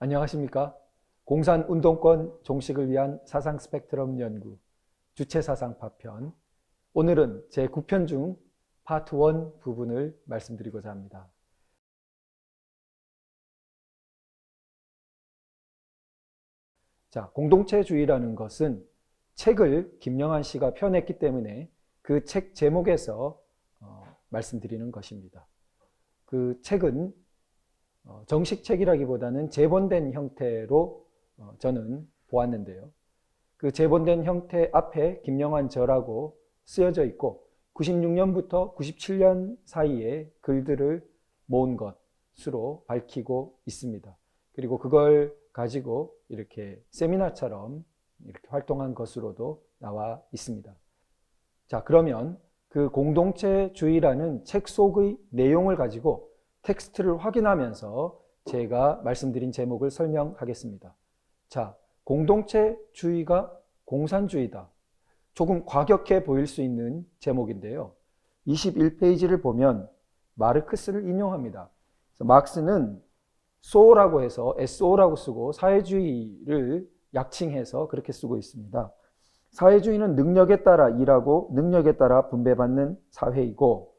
안녕하십니까? 공산운동권 종식을 위한 사상 스펙트럼 연구 주체사상 파편. 오늘은 제 9편 중 파트 1 부분을 말씀드리고자 합니다. 자, 공동체주의라는 것은 책을 김영한 씨가 펴냈기 때문에 그 책 제목에서 말씀드리는 것입니다. 그 책은 정식 책이라기보다는 제본된 형태로 저는 보았는데요. 그 제본된 형태 앞에 김영한 저라고 쓰여져 있고 96년부터 97년 사이에 글들을 모은 것으로 밝히고 있습니다. 그리고 그걸 가지고 이렇게 세미나처럼 이렇게 활동한 것으로도 나와 있습니다. 자, 그러면 그 공동체주의라는 책 속의 내용을 가지고 텍스트를 확인하면서 제가 말씀드린 제목을 설명하겠습니다. 자, 공동체주의가 공산주의다. 조금 과격해 보일 수 있는 제목인데요. 21페이지를 보면 마르크스를 인용합니다. 마르크스는 소라고 해서 SO라고 쓰고 사회주의를 약칭해서 그렇게 쓰고 있습니다. 사회주의는 능력에 따라 일하고 능력에 따라 분배받는 사회이고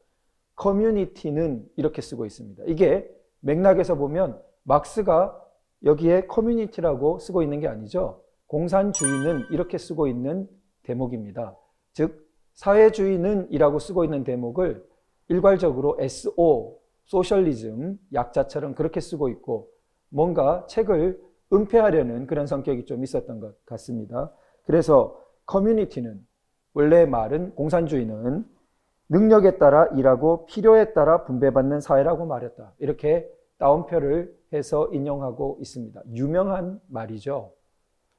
커뮤니티는 이렇게 쓰고 있습니다. 이게 맥락에서 보면 마르크스가 여기에 커뮤니티라고 쓰고 있는 게 아니죠. 공산주의는 이렇게 쓰고 있는 대목입니다. 즉 사회주의는 이라고 쓰고 있는 대목을 일괄적으로 SO, 소셜리즘 약자처럼 그렇게 쓰고 있고 뭔가 책을 은폐하려는 그런 성격이 좀 있었던 것 같습니다. 그래서 커뮤니티는, 원래 말은 공산주의는 능력에 따라 일하고 필요에 따라 분배받는 사회라고 말했다. 이렇게 따옴표를 해서 인용하고 있습니다. 유명한 말이죠.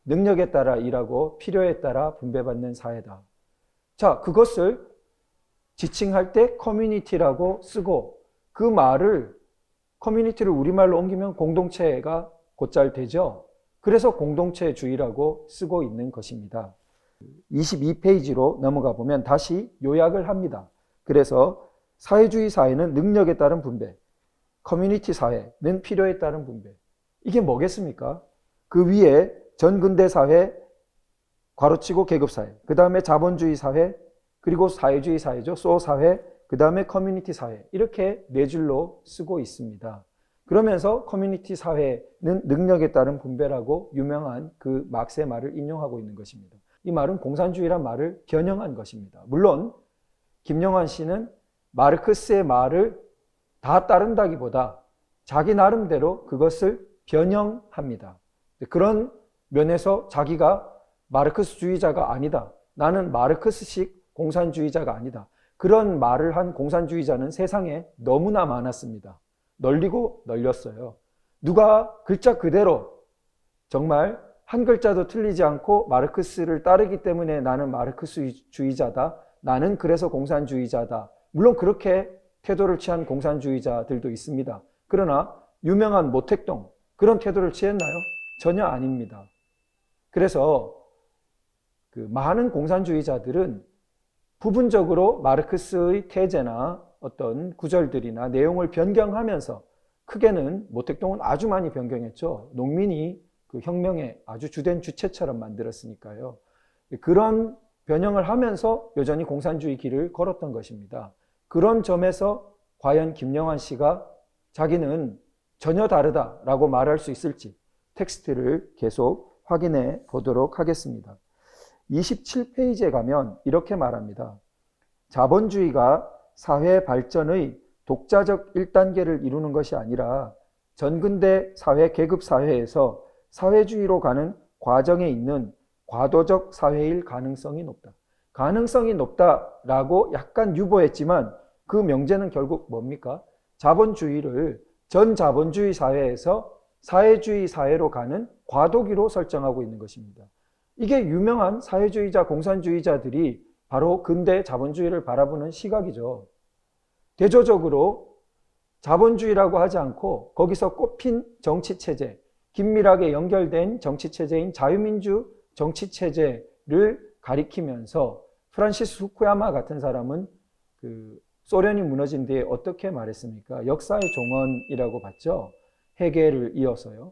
능력에 따라 일하고 필요에 따라 분배받는 사회다. 자, 그것을 지칭할 때 커뮤니티라고 쓰고 그 말을 커뮤니티를 우리말로 옮기면 공동체가 곧잘 되죠. 그래서 공동체주의라고 쓰고 있는 것입니다. 22페이지로 넘어가 보면 다시 요약을 합니다. 그래서 사회주의 사회는 능력에 따른 분배, 커뮤니티 사회는 필요에 따른 분배. 이게 뭐겠습니까? 그 위에 전근대 사회, 괄호치고 계급사회, 그 다음에 자본주의 사회, 그리고 사회주의 사회죠. 소사회, 그 다음에 커뮤니티 사회. 이렇게 네 줄로 쓰고 있습니다. 그러면서 커뮤니티 사회는 능력에 따른 분배라고 유명한 그 마르크스의 말을 인용하고 있는 것입니다. 이 말은 공산주의란 말을 변형한 것입니다. 물론 김영한 씨는 마르크스의 말을 다 따른다기보다 자기 나름대로 그것을 변형합니다. 그런 면에서 자기가 마르크스주의자가 아니다. 나는 마르크스식 공산주의자가 아니다. 그런 말을 한 공산주의자는 세상에 너무나 많았습니다. 널리고 널렸어요. 누가 글자 그대로 정말 한 글자도 틀리지 않고 마르크스를 따르기 때문에 나는 마르크스주의자다. 나는 그래서 공산주의자다. 물론 그렇게 태도를 취한 공산주의자들도 있습니다. 그러나 유명한 모택동, 그런 태도를 취했나요? 전혀 아닙니다. 그래서 그 많은 공산주의자들은 부분적으로 마르크스의 태제나 어떤 구절들이나 내용을 변경하면서, 크게는 모택동은 아주 많이 변경했죠. 농민이 그 혁명의 아주 주된 주체처럼 만들었으니까요. 그런 변형을 하면서 여전히 공산주의 길을 걸었던 것입니다. 그런 점에서 과연 김영한 씨가 자기는 전혀 다르다라고 말할 수 있을지 텍스트를 계속 확인해 보도록 하겠습니다. 27페이지에 가면 이렇게 말합니다. 자본주의가 사회 발전의 독자적 1단계를 이루는 것이 아니라 전근대 사회 계급 사회에서 사회주의로 가는 과정에 있는 과도적 사회일 가능성이 높다. 가능성이 높다라고 약간 유보했지만 그 명제는 결국 뭡니까? 자본주의를 전 자본주의 사회에서 사회주의 사회로 가는 과도기로 설정하고 있는 것입니다. 이게 유명한 사회주의자, 공산주의자들이 바로 근대 자본주의를 바라보는 시각이죠. 대조적으로 자본주의라고 하지 않고 거기서 꼽힌 정치체제, 긴밀하게 연결된 정치체제인 자유민주 정치체제를 가리키면서 프란시스 후쿠야마 같은 사람은 그 소련이 무너진 뒤에 어떻게 말했습니까? 역사의 종언이라고 봤죠. 헤겔을 이어서요.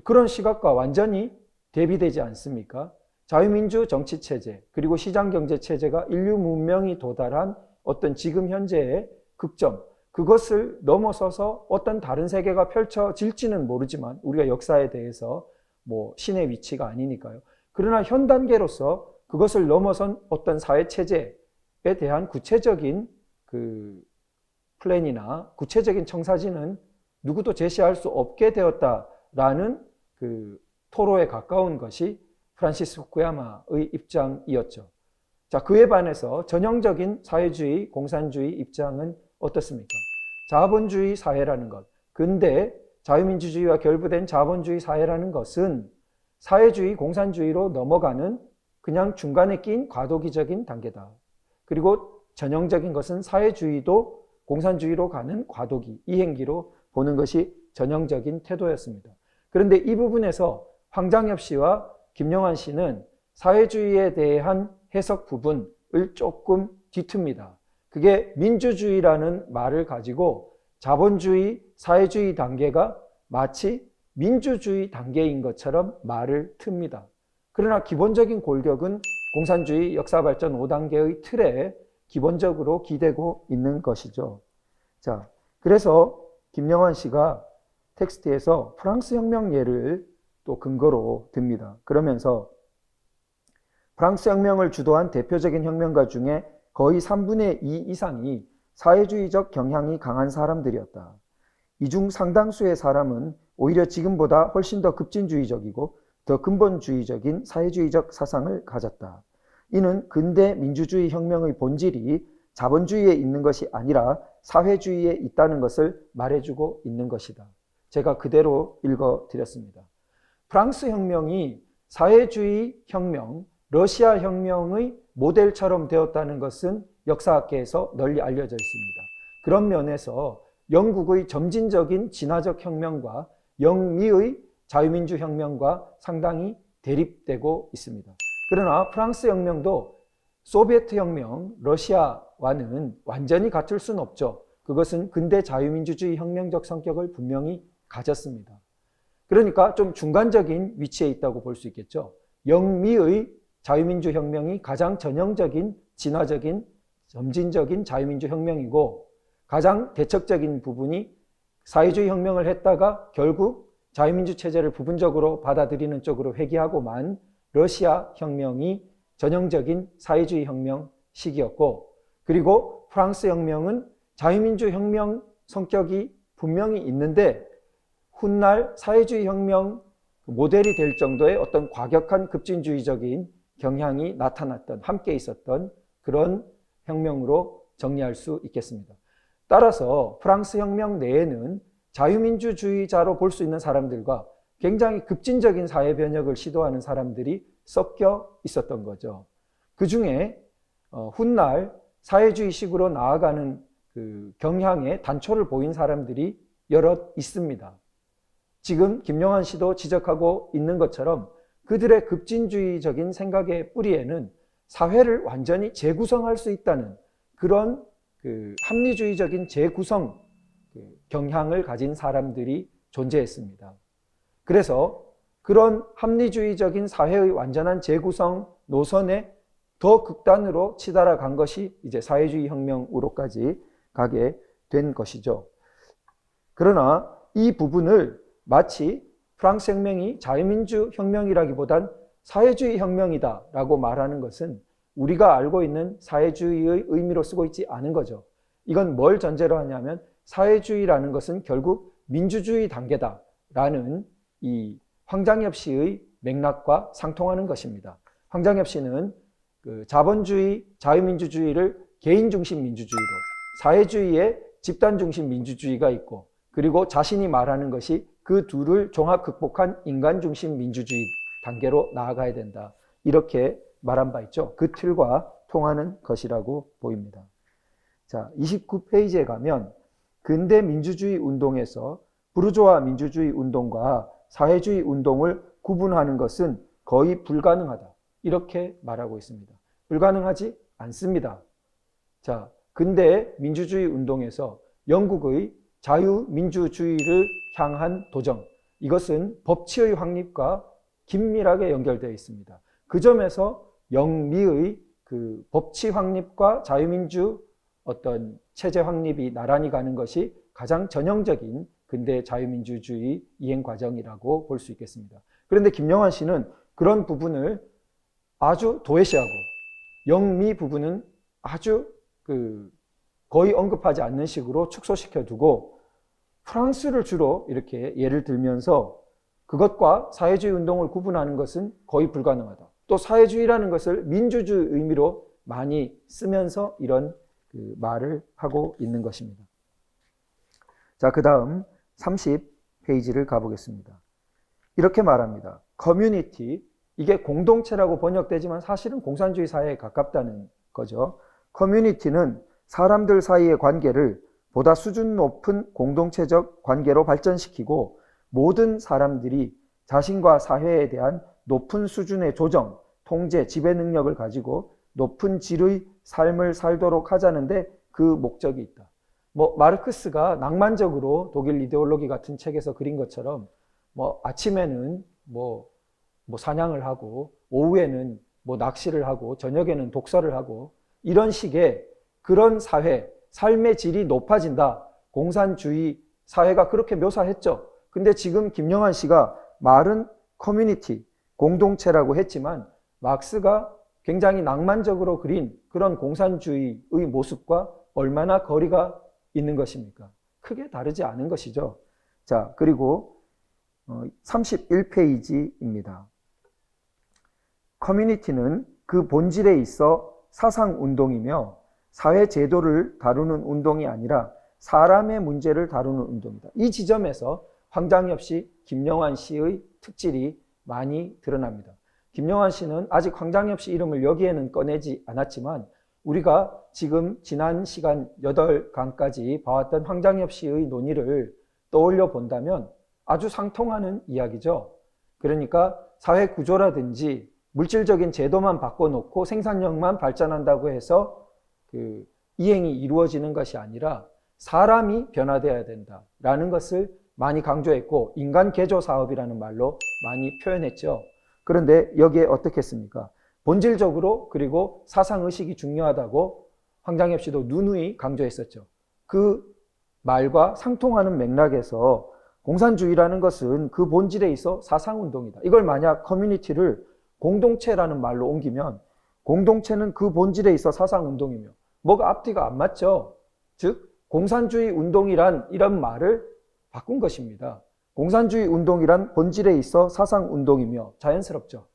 그런 시각과 완전히 대비되지 않습니까? 자유민주 정치체제 그리고 시장경제체제가 인류 문명이 도달한 어떤 지금 현재의 극점, 그것을 넘어서서 어떤 다른 세계가 펼쳐질지는 모르지만 우리가 역사에 대해서 뭐 신의 위치가 아니니까요. 그러나 현 단계로서 그것을 넘어선 어떤 사회체제에 대한 구체적인 그 플랜이나 구체적인 청사진은 누구도 제시할 수 없게 되었다라는 그 토로에 가까운 것이 프란시스 후쿠야마의 입장이었죠. 자, 그에 반해서 전형적인 사회주의, 공산주의 입장은 어떻습니까? 자본주의 사회라는 것, 근대 자유민주주의와 결부된 자본주의 사회라는 것은 사회주의, 공산주의로 넘어가는 그냥 중간에 낀 과도기적인 단계다. 그리고 전형적인 것은 사회주의도 공산주의로 가는 과도기, 이행기로 보는 것이 전형적인 태도였습니다. 그런데 이 부분에서 황장엽 씨와 김영환 씨는 사회주의에 대한 해석 부분을 조금 뒤틉니다. 그게 민주주의라는 말을 가지고 자본주의, 사회주의 단계가 마치 민주주의 단계인 것처럼 말을 틉니다. 그러나 기본적인 골격은 공산주의 역사발전 5단계의 틀에 기본적으로 기대고 있는 것이죠. 자, 그래서 김영환 씨가 텍스트에서 프랑스 혁명 예를 또 근거로 듭니다. 그러면서 프랑스 혁명을 주도한 대표적인 혁명가 중에 거의 3분의 2 이상이 사회주의적 경향이 강한 사람들이었다. 이 중 상당수의 사람은 오히려 지금보다 훨씬 더 급진주의적이고 더 근본주의적인 사회주의적 사상을 가졌다. 이는 근대 민주주의 혁명의 본질이 자본주의에 있는 것이 아니라 사회주의에 있다는 것을 말해주고 있는 것이다. 제가 그대로 읽어드렸습니다. 프랑스 혁명이 사회주의 혁명, 러시아 혁명의 모델처럼 되었다는 것은 역사학계에서 널리 알려져 있습니다. 그런 면에서 영국의 점진적인 진화적 혁명과 영미의 자유민주 혁명과 상당히 대립되고 있습니다. 그러나 프랑스 혁명도 소비에트 혁명, 러시아와는 완전히 같을 수는 없죠. 그것은 근대 자유민주주의 혁명적 성격을 분명히 가졌습니다. 그러니까 좀 중간적인 위치에 있다고 볼 수 있겠죠. 영미의 자유민주 혁명이 가장 전형적인 진화적인 점진적인 자유민주 혁명이고 가장 대척적인 부분이 사회주의 혁명을 했다가 결국 자유민주 체제를 부분적으로 받아들이는 쪽으로 회귀하고만 러시아 혁명이 전형적인 사회주의 혁명 시기였고, 그리고 프랑스 혁명은 자유민주 혁명 성격이 분명히 있는데 훗날 사회주의 혁명 모델이 될 정도의 어떤 과격한 급진주의적인 경향이 나타났던, 함께 있었던 그런 혁명으로 정리할 수 있겠습니다. 따라서 프랑스 혁명 내에는 자유민주주의자로 볼 수 있는 사람들과 굉장히 급진적인 사회 변혁을 시도하는 사람들이 섞여 있었던 거죠. 그 중에 훗날 사회주의식으로 나아가는 그 경향의 단초를 보인 사람들이 여럿 있습니다. 지금 김영환 씨도 지적하고 있는 것처럼 그들의 급진주의적인 생각의 뿌리에는 사회를 완전히 재구성할 수 있다는 그런 그 합리주의적인 재구성 경향을 가진 사람들이 존재했습니다. 그래서 그런 합리주의적인 사회의 완전한 재구성 노선에 더 극단으로 치달아 간 것이 이제 사회주의 혁명으로까지 가게 된 것이죠. 그러나 이 부분을 마치 프랑스 혁명이 자유민주 혁명이라기보단 사회주의 혁명이다라고 말하는 것은 우리가 알고 있는 사회주의의 의미로 쓰고 있지 않은 거죠. 이건 뭘 전제로 하냐면 사회주의라는 것은 결국 민주주의 단계다라는 이 황장엽 씨의 맥락과 상통하는 것입니다. 황장엽 씨는 그 자본주의, 자유민주주의를 개인중심 민주주의로, 사회주의에 집단중심 민주주의가 있고, 그리고 자신이 말하는 것이 그 둘을 종합 극복한 인간중심 민주주의 단계로 나아가야 된다. 이렇게 말한 바 있죠. 그 틀과 통하는 것이라고 보입니다. 자, 29페이지에 가면 근대 민주주의 운동에서 부르조아 민주주의 운동과 사회주의 운동을 구분하는 것은 거의 불가능하다. 이렇게 말하고 있습니다. 불가능하지 않습니다. 자, 근대 민주주의 운동에서 영국의 자유민주주의를 향한 도전, 이것은 법치의 확립과 긴밀하게 연결되어 있습니다. 그 점에서 영미의 그 법치 확립과 자유민주 어떤 체제 확립이 나란히 가는 것이 가장 전형적인 근대 자유민주주의 이행 과정이라고 볼 수 있겠습니다. 그런데 김영환 씨는 그런 부분을 아주 도외시하고 영미 부분은 아주 거의 언급하지 않는 식으로 축소시켜 두고 프랑스를 주로 이렇게 예를 들면서 그것과 사회주의 운동을 구분하는 것은 거의 불가능하다. 또 사회주의라는 것을 민주주의 의미로 많이 쓰면서 이런 말을 하고 있는 것입니다. 자, 그 다음 30페이지를 가보겠습니다. 이렇게 말합니다. 커뮤니티, 이게 공동체라고 번역되지만 사실은 공산주의 사회에 가깝다는 거죠. 커뮤니티는 사람들 사이의 관계를 보다 수준 높은 공동체적 관계로 발전시키고 모든 사람들이 자신과 사회에 대한 높은 수준의 조정, 통제, 지배 능력을 가지고 높은 질의 삶을 살도록 하자는데 그 목적이 있다. 마르크스가 낭만적으로 독일 이데올로기 같은 책에서 그린 것처럼 아침에는 사냥을 하고 오후에는 낚시를 하고 저녁에는 독서를 하고 이런 식의 그런 사회, 삶의 질이 높아진다. 공산주의 사회가 그렇게 묘사했죠. 근데 지금 김영환 씨가 말은 커뮤니티, 공동체라고 했지만 막스가 굉장히 낭만적으로 그린 그런 공산주의의 모습과 얼마나 거리가 있는 것입니까? 크게 다르지 않은 것이죠. 자, 그리고 31페이지입니다. 커뮤니티는 그 본질에 있어 사상운동이며 사회제도를 다루는 운동이 아니라 사람의 문제를 다루는 운동이다. 이 지점에서 황장엽 씨, 김영환 씨의 특질이 많이 드러납니다. 김영환 씨는 아직 황장엽 씨 이름을 여기에는 꺼내지 않았지만 우리가 지금 지난 시간 8강까지 봐왔던 황장엽 씨의 논의를 떠올려 본다면 아주 상통하는 이야기죠. 그러니까 사회 구조라든지 물질적인 제도만 바꿔놓고 생산력만 발전한다고 해서 이행이 이루어지는 것이 아니라 사람이 변화되어야 된다라는 것을 많이 강조했고 인간 개조 사업이라는 말로 많이 표현했죠. 그런데 여기에 어떻게 했습니까? 본질적으로 그리고 사상의식이 중요하다고 황장엽 씨도 누누이 강조했었죠. 그 말과 상통하는 맥락에서 공산주의라는 것은 그 본질에 있어 사상운동이다. 이걸 만약 커뮤니티를 공동체라는 말로 옮기면 공동체는 그 본질에 있어 사상운동이며 뭐가 앞뒤가 안 맞죠. 즉 공산주의 운동이란 이런 말을 바꾼 것입니다. 공산주의 운동이란 본질에 있어 사상운동이며 자연스럽죠.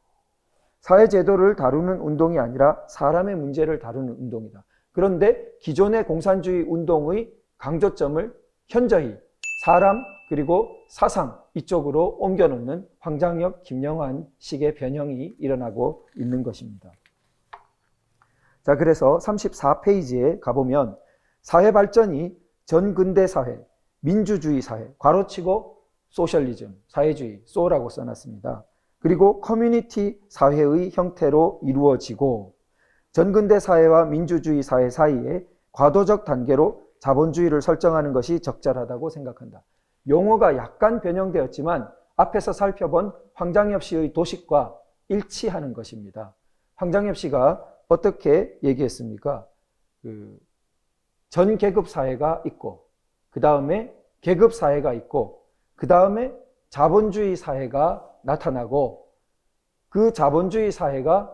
사회제도를 다루는 운동이 아니라 사람의 문제를 다루는 운동이다. 그런데 기존의 공산주의 운동의 강조점을 현저히 사람 그리고 사상 이쪽으로 옮겨놓는 황장엽, 김영환 식의 변형이 일어나고 있는 것입니다. 자, 그래서 34페이지에 가보면 사회 발전이 전근대 사회, 민주주의 사회, 괄호치고 소셜리즘, 사회주의, 소라고 써놨습니다. 그리고 커뮤니티 사회의 형태로 이루어지고 전근대 사회와 민주주의 사회 사이에 과도적 단계로 자본주의를 설정하는 것이 적절하다고 생각한다. 용어가 약간 변형되었지만 앞에서 살펴본 황장엽 씨의 도식과 일치하는 것입니다. 황장엽 씨가 어떻게 얘기했습니까? 전 계급 사회가 있고 그 다음에 계급 사회가 있고 그 다음에 자본주의 사회가 나타나고 그 자본주의 사회가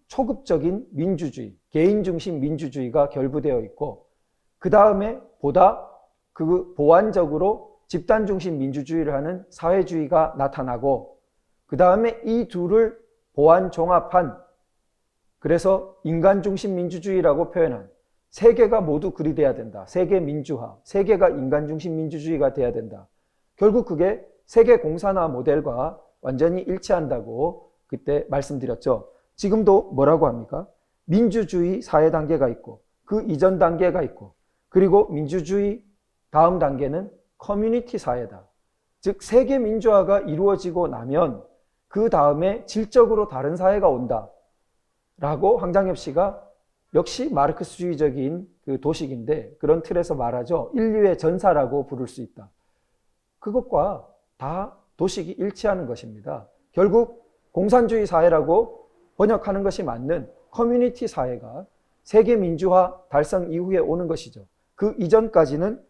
초급적인 민주주의, 개인중심 민주주의가 결부되어 있고 그 다음에 보다 보완적으로 집단중심 민주주의를 하는 사회주의가 나타나고 그 다음에 이 둘을 보완 종합한 그래서 인간중심 민주주의라고 표현한 세계가 모두 그리 돼야 된다. 세계 민주화, 세계가 인간중심 민주주의가 돼야 된다. 결국 그게 세계 공산화 모델과 완전히 일치한다고 그때 말씀드렸죠. 지금도 뭐라고 합니까? 민주주의 사회 단계가 있고 그 이전 단계가 있고 그리고 민주주의 다음 단계는 커뮤니티 사회다. 즉 세계 민주화가 이루어지고 나면 그 다음에 질적으로 다른 사회가 온다. 라고 황장엽 씨가 역시 마르크스주의적인 그 도식인데 그런 틀에서 말하죠. 인류의 전사라고 부를 수 있다. 그것과 다 도식이 일치하는 것입니다. 결국 공산주의 사회라고 번역하는 것이 맞는 커뮤니티 사회가 세계 민주화 달성 이후에 오는 것이죠. 그 이전까지는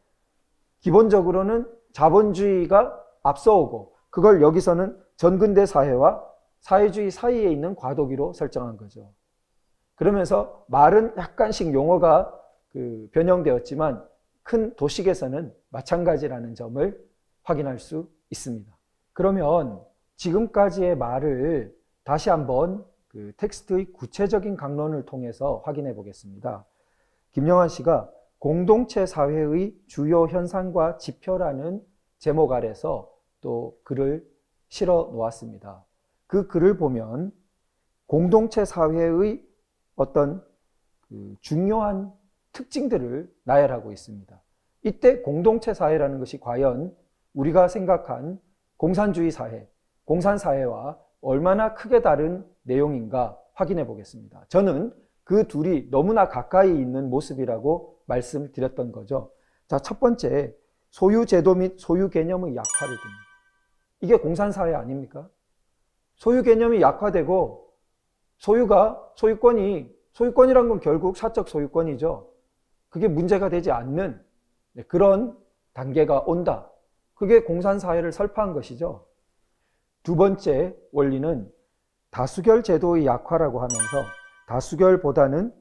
기본적으로는 자본주의가 앞서오고 그걸 여기서는 전근대 사회와 사회주의 사이에 있는 과도기로 설정한 거죠. 그러면서 말은 약간씩 용어가 변형되었지만 큰 도식에서는 마찬가지라는 점을 확인할 수 있습니다. 그러면 지금까지의 말을 다시 한번 텍스트의 구체적인 강론을 통해서 확인해 보겠습니다. 김영환 씨가 공동체 사회의 주요 현상과 지표라는 제목 아래서 또 글을 실어 놓았습니다. 그 글을 보면 공동체 사회의 어떤 중요한 특징들을 나열하고 있습니다. 이때 공동체 사회라는 것이 과연 우리가 생각한 공산주의 사회, 공산사회와 얼마나 크게 다른 내용인가 확인해 보겠습니다. 저는 그 둘이 너무나 가까이 있는 모습이라고 말씀을 드렸던 거죠. 자, 첫 번째, 소유제도 및 소유 개념의 약화를 듭니다. 이게 공산사회 아닙니까? 소유 개념이 약화되고 소유권이란 건 결국 사적 소유권이죠. 그게 문제가 되지 않는 그런 단계가 온다. 그게 공산사회를 설파한 것이죠. 두 번째 원리는 다수결 제도의 약화라고 하면서 다수결보다는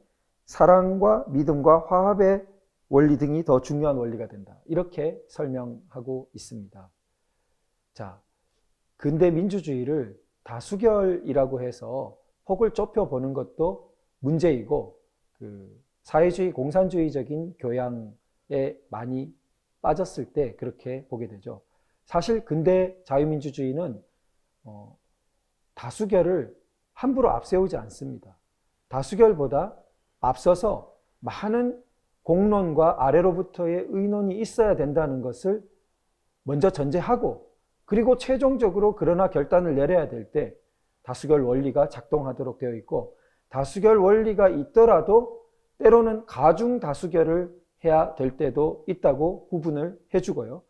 사랑과 믿음과 화합의 원리 등이 더 중요한 원리가 된다. 이렇게 설명하고 있습니다. 자, 근대 민주주의를 다수결이라고 해서 폭을 좁혀보는 것도 문제이고 사회주의 공산주의적인 교양에 많이 빠졌을 때 그렇게 보게 되죠. 사실 근대 자유민주주의는 다수결을 함부로 앞세우지 않습니다. 다수결보다 앞서서 많은 공론과 아래로부터의 의논이 있어야 된다는 것을 먼저 전제하고 그리고 최종적으로 그러나 결단을 내려야 될 때 다수결 원리가 작동하도록 되어 있고 다수결 원리가 있더라도 때로는 가중 다수결을 해야 될 때도 있다고 구분을 해주고요.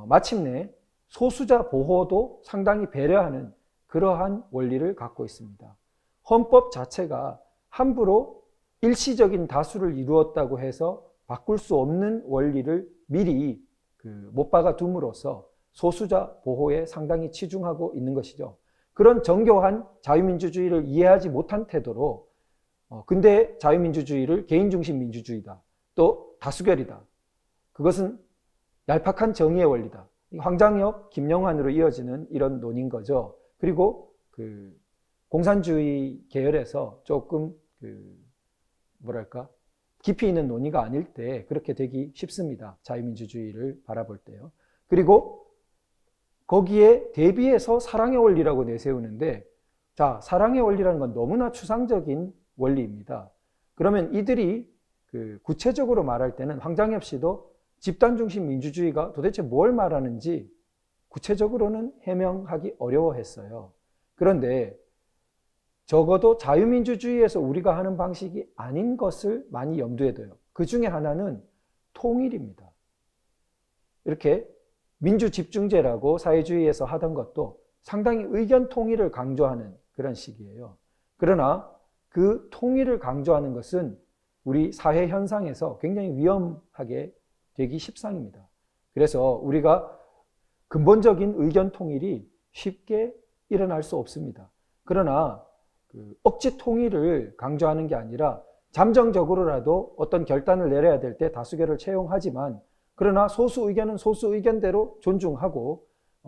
마침내 소수자 보호도 상당히 배려하는 그러한 원리를 갖고 있습니다. 헌법 자체가 함부로 일시적인 다수를 이루었다고 해서 바꿀 수 없는 원리를 미리 못 박아 둠으로써 소수자 보호에 상당히 치중하고 있는 것이죠. 그런 정교한 자유민주주의를 이해하지 못한 태도로 근대 자유민주주의를 개인중심 민주주의다. 또 다수결이다. 그것은 얄팍한 정의의 원리다. 황장엽, 김영환으로 이어지는 이런 논인 거죠. 그리고 공산주의 계열에서 조금 깊이 있는 논의가 아닐 때 그렇게 되기 쉽습니다. 자유민주주의를 바라볼 때요. 그리고 거기에 대비해서 사랑의 원리라고 내세우는데 자, 사랑의 원리라는 건 너무나 추상적인 원리입니다. 그러면 이들이 구체적으로 말할 때는 황장엽 씨도 집단중심 민주주의가 도대체 뭘 말하는지 구체적으로는 해명하기 어려워했어요. 그런데 적어도 자유민주주의에서 우리가 하는 방식이 아닌 것을 많이 염두에 둬요. 그 중에 하나는 통일입니다. 이렇게 민주집중제라고 사회주의에서 하던 것도 상당히 의견 통일을 강조하는 그런 식이에요. 그러나 그 통일을 강조하는 것은 우리 사회 현상에서 굉장히 위험하게 되기 십상입니다. 그래서 우리가 근본적인 의견 통일이 쉽게 일어날 수 없습니다. 그러나 억지 통일을 강조하는 게 아니라 잠정적으로라도 어떤 결단을 내려야 될 때 다수결을 채용하지만 그러나 소수 의견은 소수 의견대로 존중하고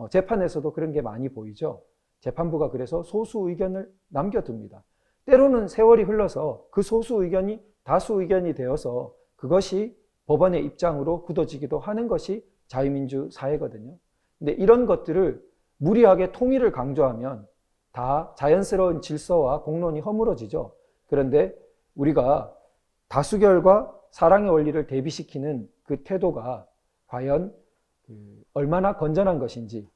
재판에서도 그런 게 많이 보이죠. 재판부가 그래서 소수 의견을 남겨둡니다. 때로는 세월이 흘러서 그 소수 의견이 다수 의견이 되어서 그것이 법원의 입장으로 굳어지기도 하는 것이 자유민주 사회거든요. 근데 이런 것들을 무리하게 통일을 강조하면 다 자연스러운 질서와 공론이 허물어지죠. 그런데 우리가 다수결과 사랑의 원리를 대비시키는 그 태도가 과연 얼마나 건전한 것인지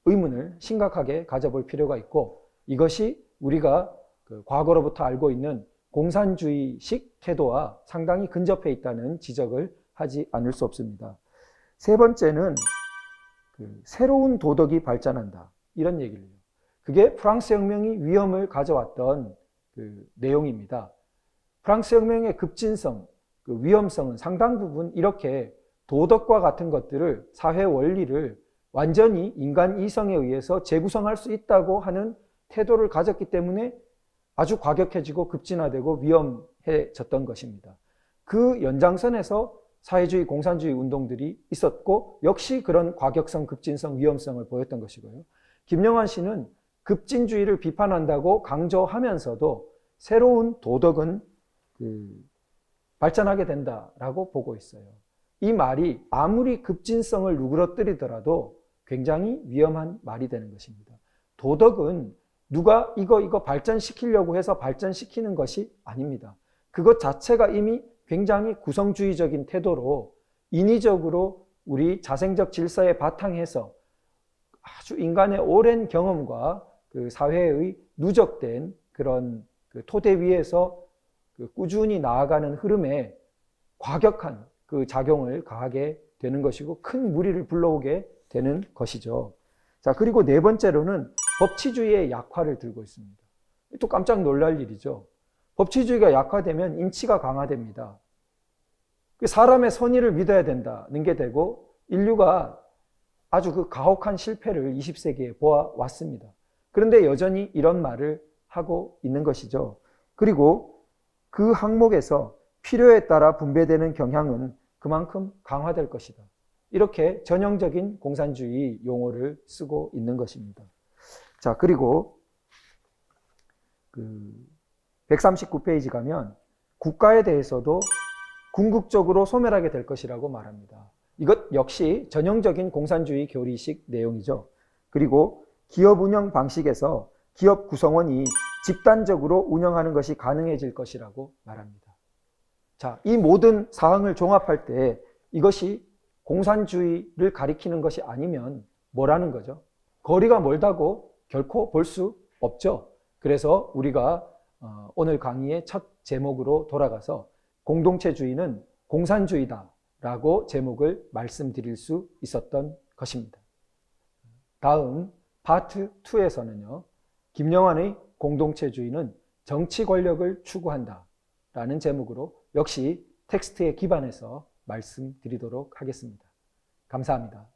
의문을 심각하게 가져볼 필요가 있고 이것이 우리가 과거로부터 알고 있는 공산주의식 태도와 상당히 근접해 있다는 지적을 하지 않을 수 없습니다. 세 번째는 새로운 도덕이 발전한다. 이런 얘기를 해요. 그게 프랑스 혁명이 위험을 가져왔던 내용입니다. 프랑스 혁명의 급진성, 위험성은 상당 부분 이렇게 도덕과 같은 것들을, 사회 원리를 완전히 인간 이성에 의해서 재구성할 수 있다고 하는 태도를 가졌기 때문에 아주 과격해지고 급진화되고 위험해졌던 것입니다. 그 연장선에서 사회주의, 공산주의 운동들이 있었고 역시 그런 과격성, 급진성, 위험성을 보였던 것이고요. 김영환 씨는 급진주의를 비판한다고 강조하면서도 새로운 도덕은 발전하게 된다라고 보고 있어요. 이 말이 아무리 급진성을 누그러뜨리더라도 굉장히 위험한 말이 되는 것입니다. 도덕은 누가 이거 발전시키려고 해서 발전시키는 것이 아닙니다. 그것 자체가 이미 굉장히 구성주의적인 태도로 인위적으로 우리 자생적 질서에 바탕해서 아주 인간의 오랜 경험과 사회의 누적된 그런 토대 위에서 꾸준히 나아가는 흐름에 과격한 작용을 가하게 되는 것이고 큰 무리를 불러오게 되는 것이죠. 자, 그리고 네 번째로는 법치주의의 약화를 들고 있습니다. 또 깜짝 놀랄 일이죠. 법치주의가 약화되면 인치가 강화됩니다. 사람의 선의를 믿어야 된다는 게 되고 인류가 아주 가혹한 실패를 20세기에 보아왔습니다. 그런데 여전히 이런 말을 하고 있는 것이죠. 그리고 그 항목에서 필요에 따라 분배되는 경향은 그만큼 강화될 것이다. 이렇게 전형적인 공산주의 용어를 쓰고 있는 것입니다. 자, 그리고 139페이지 가면 국가에 대해서도 궁극적으로 소멸하게 될 것이라고 말합니다. 이것 역시 전형적인 공산주의 교리식 내용이죠. 그리고 기업 운영 방식에서 기업 구성원이 집단적으로 운영하는 것이 가능해질 것이라고 말합니다. 자, 이 모든 사항을 종합할 때 이것이 공산주의를 가리키는 것이 아니면 뭐라는 거죠? 거리가 멀다고 결코 볼 수 없죠. 그래서 우리가 오늘 강의의 첫 제목으로 돌아가서 공동체주의는 공산주의다 라고 제목을 말씀드릴 수 있었던 것입니다. 다음 파트 2에서는요. 김영환의 공동체주의는 정치 권력을 추구한다 라는 제목으로 역시 텍스트에 기반해서 말씀드리도록 하겠습니다. 감사합니다.